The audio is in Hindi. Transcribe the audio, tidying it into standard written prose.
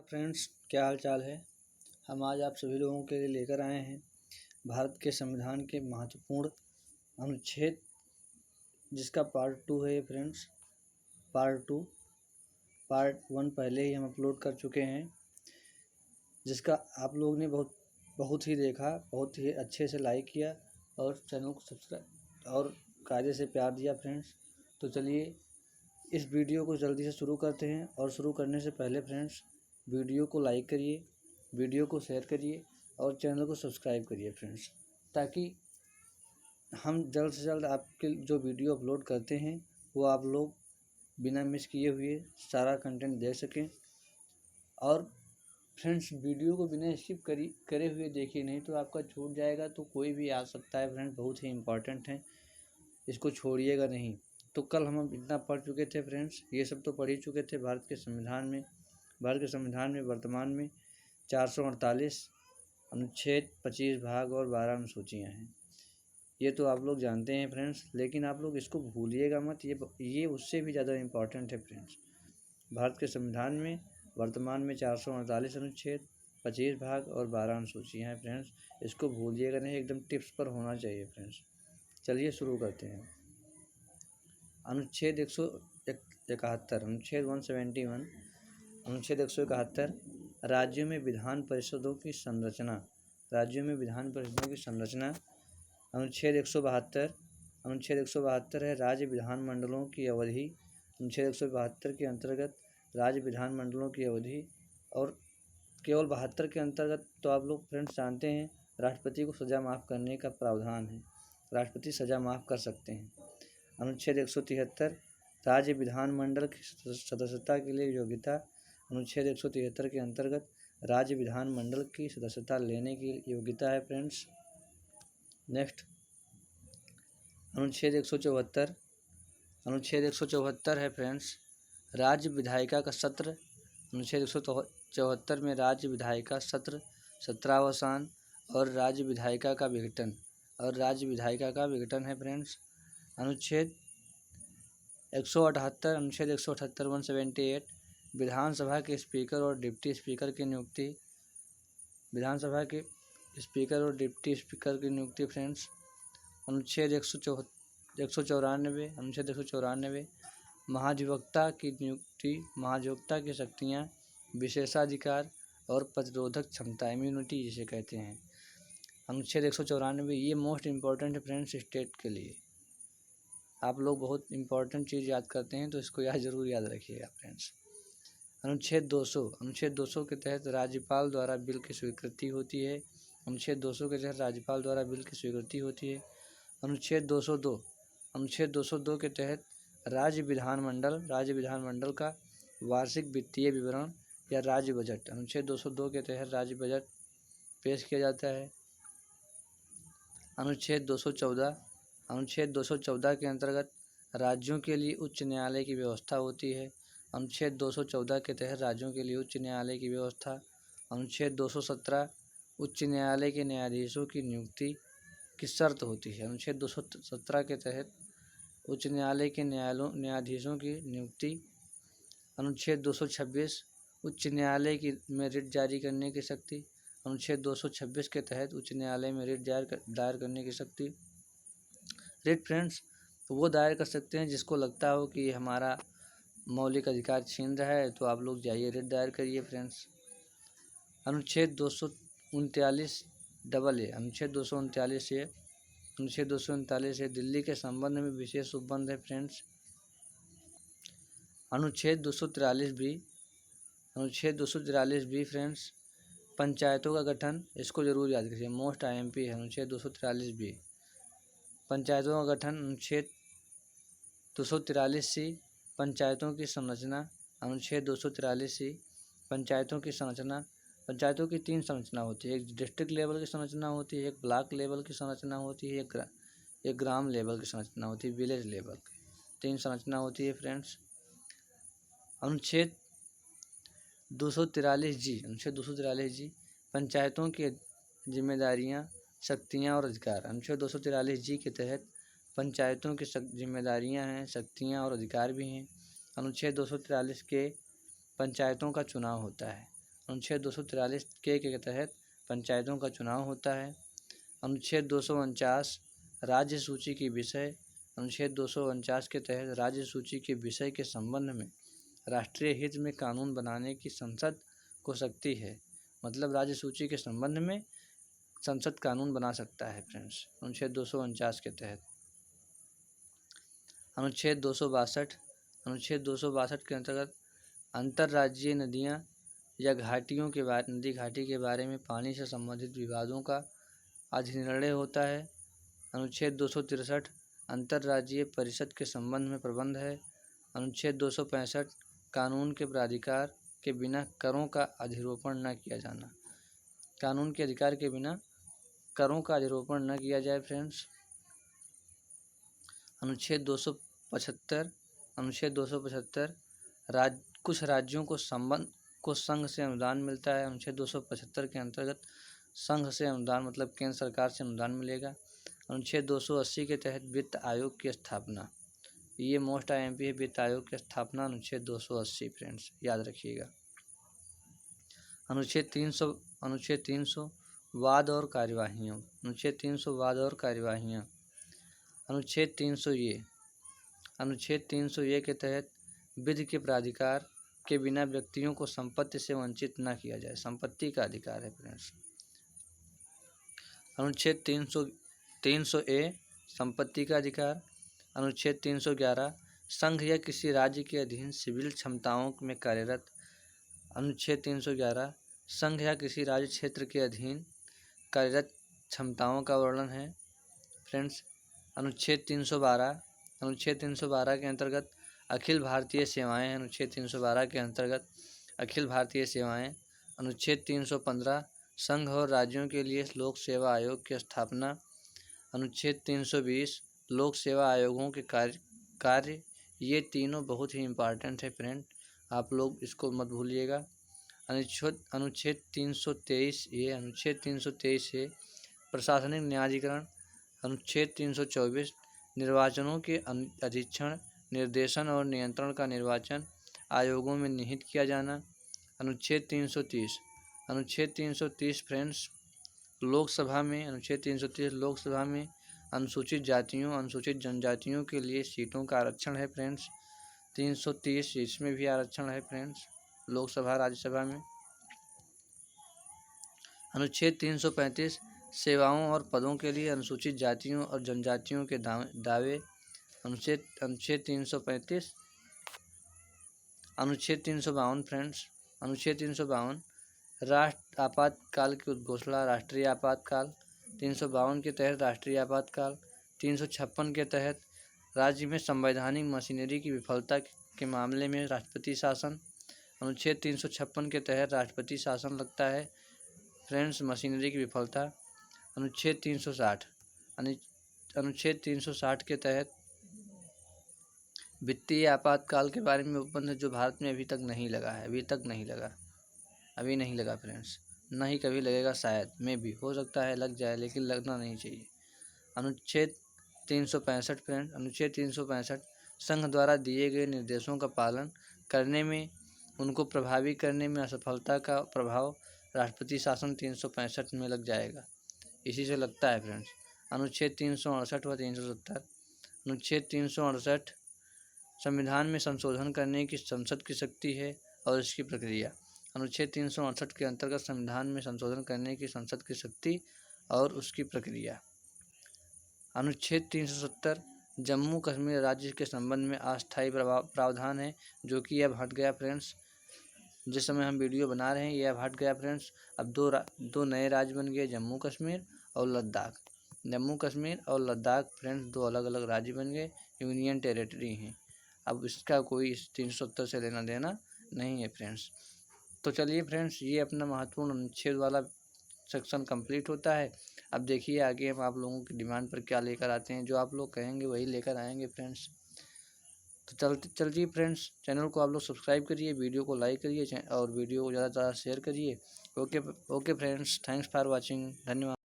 फ्रेंड्स, क्या हाल चाल है। हम आज आप सभी लोगों के लिए लेकर आए हैं भारत के संविधान के महत्वपूर्ण अनुच्छेद, जिसका पार्ट 2 है ये फ्रेंड्स। पार्ट 1 पहले ही हम अपलोड कर चुके हैं, जिसका आप लोगों ने बहुत ही देखा, बहुत ही अच्छे से लाइक किया और चैनल को सब्सक्राइब और कायदे से प्यार दिया फ्रेंड्स। तो चलिए इस वीडियो को जल्दी से शुरू करते हैं। और शुरू करने से पहले फ्रेंड्स, वीडियो को लाइक करिए, वीडियो को शेयर करिए और चैनल को सब्सक्राइब करिए फ्रेंड्स, ताकि हम जल्द से जल्द आपके जो वीडियो अपलोड करते हैं वो आप लोग बिना मिस किए हुए सारा कंटेंट देख सकें। और फ्रेंड्स, वीडियो को बिना स्किप करे हुए देखिए, नहीं तो आपका छूट जाएगा। तो कोई भी आ सकता है फ्रेंड्स, बहुत ही इम्पॉर्टेंट है, इसको छोड़िएगा नहीं। तो कल हम इतना पढ़ चुके थे फ्रेंड्स, ये सब तो पढ़ ही चुके थे। भारत के संविधान में वर्तमान में 448 अनुच्छेद, 25 भाग और 12 अनुसूचियाँ हैं। ये तो आप लोग जानते हैं फ्रेंड्स, लेकिन आप लोग इसको भूलिएगा मत। ये उससे भी ज़्यादा इम्पॉर्टेंट है फ्रेंड्स। भारत के संविधान में वर्तमान में 448 अनुच्छेद, 25 भाग और 12 अनुसूचियाँ हैं फ्रेंड्स। इसको भूलिएगा नहीं, एकदम टिप्स पर होना चाहिए फ्रेंड्स। चलिए शुरू करते हैं। अनुच्छेद 171, अनुच्छेद 171, अनुच्छेद 171, राज्यों में विधान परिषदों की संरचना। अनुच्छेद 172 है राज्य विधानमंडलों की अवधि। अनुच्छेद 172 के अंतर्गत राज्य विधानमंडलों की अवधि, और केवल 72 के अंतर्गत तो आप लोग फ्रेंड्स जानते हैं, राष्ट्रपति को सज़ा माफ़ करने का प्रावधान है। राष्ट्रपति सज़ा माफ़ कर सकते हैं। अनुच्छेद 173, राज्य विधानमंडल की सदस्यता के लिए योग्यता। अनुच्छेद 173 के अंतर्गत राज्य विधानमंडल की सदस्यता लेने की योग्यता है फ्रेंड्स। नेक्स्ट, अनुच्छेद 174 है फ्रेंड्स, राज्य विधायिका का सत्र। अनुच्छेद 174 में राज्य विधायिका सत्र, सत्रावसान और राज्य विधायिका का विघटन है फ्रेंड्स। अनुच्छेद 178 178 विधानसभा के स्पीकर और डिप्टी स्पीकर की नियुक्ति। फ्रेंड्स। अनुच्छेद 194 महाधिवक्ता की नियुक्ति, महाधिवक्ता की शक्तियाँ, विशेषाधिकार और प्रतिरोधक क्षमता, इम्यूनिटी जिसे कहते हैं। अनुच्छेद 194 ये मोस्ट इम्पॉर्टेंट है फ्रेंड्स स्टेट के लिए। आप लोग बहुत इम्पॉर्टेंट चीज़ याद करते हैं, तो इसको ज़रूर याद रखिएगा फ्रेंड्स। अनुच्छेद 200 के तहत राज्यपाल द्वारा बिल की स्वीकृति होती है। अनुच्छेद 200 के तहत राज्यपाल द्वारा बिल की स्वीकृति होती है। अनुच्छेद 202 के तहत राज्य विधानमंडल का वार्षिक वित्तीय विवरण या राज्य बजट। अनुच्छेद 202 के तहत राज्य बजट पेश किया जाता है। अनुच्छेद 214 के अंतर्गत राज्यों के लिए उच्च न्यायालय की व्यवस्था होती है। अनुच्छेद 214 के तहत राज्यों के लिए उच्च न्यायालय की व्यवस्था। अनुच्छेद 217 उच्च न्यायालय के न्यायाधीशों की नियुक्ति की शर्त होती है। अनुच्छेद 217 के तहत उच्च न्यायालय के न्यायाधीशों की नियुक्ति। अनुच्छेद 226 उच्च न्यायालय में रिट जारी करने की शक्ति। अनुच्छेद 226 के तहत उच्च न्यायालय में रिट दायर करने की शक्ति। रिट फ्रेंड्स वो दायर कर सकते हैं जिसको लगता हो कि हमारा मौलिक अधिकार छीन रहा है, तो आप लोग जाइए रिट दायर करिए फ्रेंड्स। अनुच्छेद 239 अनुच्छेद 239 है दिल्ली के संबंध में विशेष उपबंध है फ्रेंड्स। अनुच्छेद 243 भी फ्रेंड्स, पंचायतों का गठन, इसको जरूर याद रखिए, मोस्ट IMP है। अनुच्छेद 243 भी पंचायतों का गठन। अनुच्छेद 243 पंचायतों की संरचना। अनुच्छेद 243 पंचायतों की संरचना। पंचायतों की 3 संरचना होती है, एक डिस्ट्रिक्ट लेवल की संरचना होती है, एक ब्लॉक लेवल की संरचना होती है, एक ग्राम लेवल की संरचना होती है, विलेज लेवल की 3 संरचना होती है फ्रेंड्स। अनुच्छेद 243 जी पंचायतों की जिम्मेदारियां, शक्तियां और अधिकार। अनुच्छेद 243 जी के तहत पंचायतों की जिम्मेदारियां हैं, शक्तियां और अधिकार भी हैं। अनुच्छेद 243 के पंचायतों का चुनाव होता है। अनुच्छेद 243 के तहत पंचायतों का चुनाव होता है। अनुच्छेद 249 राज्य सूची की विषय। अनुच्छेद 249 के तहत राज्य सूची के विषय के संबंध में राष्ट्रीय हित में कानून बनाने की संसद को शक्ति है। मतलब राज्य सूची के संबंध में संसद कानून बना सकता है फ्रेंड्स, अनुच्छेद 249 के तहत। अनुच्छेद 262 अनुच्छेद 262 के अंतर्गत अंतर्राज्यीय नदियाँ या नदी घाटी के बारे में पानी से संबंधित विवादों का अधिनिर्णय होता है। अनुच्छेद 263 अंतर्राज्यीय परिषद के संबंध में प्रबंध है। अनुच्छेद 265 कानून के प्राधिकार के बिना करों का अधिरोपण न किया जाना। कानून के अधिकार के बिना करों का अधिरोपण न किया जाए फ्रेंड्स। अनुच्छेद 275 कुछ राज्यों को संघ से अनुदान मिलता है। अनुच्छेद 275 के अंतर्गत संघ से अनुदान मतलब केंद्र सरकार से अनुदान मिलेगा। अनुच्छेद 280 के तहत वित्त आयोग की स्थापना, ये मोस्ट IMP है, वित्त आयोग की स्थापना अनुच्छेद 280 फ्रेंड्स, याद रखिएगा। अनुच्छेद 300 वाद और कार्यवाहियाँ। अनुच्छेद 300 वाद और कार्यवाहियाँ। अनुच्छेद 300 ए के तहत विधि के प्राधिकार के बिना व्यक्तियों को संपत्ति से वंचित न किया जाए, संपत्ति का अधिकार है फ्रेंड्स। अनुच्छेद 300 ए संपत्ति का अधिकार। अनुच्छेद 311 संघ या किसी राज्य के अधीन सिविल क्षमताओं में कार्यरत। अनुच्छेद 311 संघ या किसी राज्य क्षेत्र के अधीन कार्यरत क्षमताओं का वर्णन है फ्रेंड्स। अनुच्छेद 312 के अंतर्गत अखिल भारतीय सेवाएं। अनुच्छेद 312 के अंतर्गत अखिल भारतीय सेवाएं। अनुच्छेद 315 संघ और राज्यों के लिए लोक सेवा आयोग की स्थापना। अनुच्छेद 320 लोक सेवा आयोगों के कार्य। ये तीनों बहुत ही इम्पॉर्टेंट है फ्रेंड, आप लोग इसको मत भूलिएगा। अनुच्छेद 323 ए प्रशासनिक न्यायाधिकरण। अनुच्छेद 324 निर्वाचनों के अधीक्षण, निर्देशन और नियंत्रण का निर्वाचन आयोगों में निहित किया जाना। अनुच्छेद 330 फ्रेंड्स लोकसभा में। अनुच्छेद 330 लोकसभा में अनुसूचित जातियों अनुसूचित जनजातियों के लिए सीटों का आरक्षण है फ्रेंड्स। 330 इसमें भी आरक्षण है फ्रेंड्स, लोकसभा राज्यसभा में। अनुच्छेद 335 सेवाओं और पदों के लिए अनुसूचित जातियों और जनजातियों के दावे। अनुच्छेद 335। अनुच्छेद 352 फ्रेंड्स, अनुच्छेद 352 राष्ट्र आपातकाल की उद्घोषणा, राष्ट्रीय आपातकाल। 352 के तहत राष्ट्रीय आपातकाल। 356 के तहत राज्य में संवैधानिक मशीनरी की विफलता के मामले में राष्ट्रपति शासन। अनुच्छेद 356 के तहत राष्ट्रपति शासन लगता है फ्रेंड्स, मशीनरी की विफलता। अनुच्छेद 360 के तहत वित्तीय आपातकाल के बारे में उपबंध जो भारत में अभी नहीं लगा फ्रेंड्स, ना ही कभी लगेगा, शायद में भी हो सकता है लग जाए, लेकिन लगना नहीं चाहिए। अनुच्छेद 365 फ्रेंड, अनुच्छेद 365 संघ द्वारा दिए गए निर्देशों का पालन करने में उनको प्रभावी करने में असफलता का प्रभाव राष्ट्रपति शासन 365 में लग जाएगा, इसी से लगता है फ्रेंड्स। अनुच्छेद 368 व 370। अनुच्छेद 368 संविधान में संशोधन करने की संसद की शक्ति है और इसकी प्रक्रिया। अनुच्छेद 368 के अंतर्गत संविधान में संशोधन करने की संसद की शक्ति और उसकी प्रक्रिया। अनुच्छेद 370 जम्मू कश्मीर राज्य के संबंध में अस्थायी प्रावधान है, जो कि अब हट गया फ्रेंड्स। जिस समय हम वीडियो बना रहे हैं यह अब हट गया फ्रेंड्स। अब दो नए राज्य बन गए, जम्मू कश्मीर और लद्दाख। जम्मू कश्मीर और लद्दाख फ्रेंड्स दो अलग अलग राज्य बन गए, यूनियन टेरिटरी हैं। अब इसका कोई 370 से लेना देना नहीं है फ्रेंड्स। तो चलिए फ्रेंड्स, ये अपना महत्वपूर्ण अनुच्छेद वाला सेक्शन कंप्लीट होता है। अब देखिए आगे हम आप लोगों की डिमांड पर क्या लेकर आते हैं, जो आप लोग कहेंगे वही लेकर आएंगे फ्रेंड्स। तो चलिए फ्रेंड्स, चैनल को आप लोग सब्सक्राइब करिए, वीडियो को लाइक करिए और वीडियो को ज़्यादा से ज़्यादा शेयर करिए। Okay friends, thanks for watching, धन्यवाद।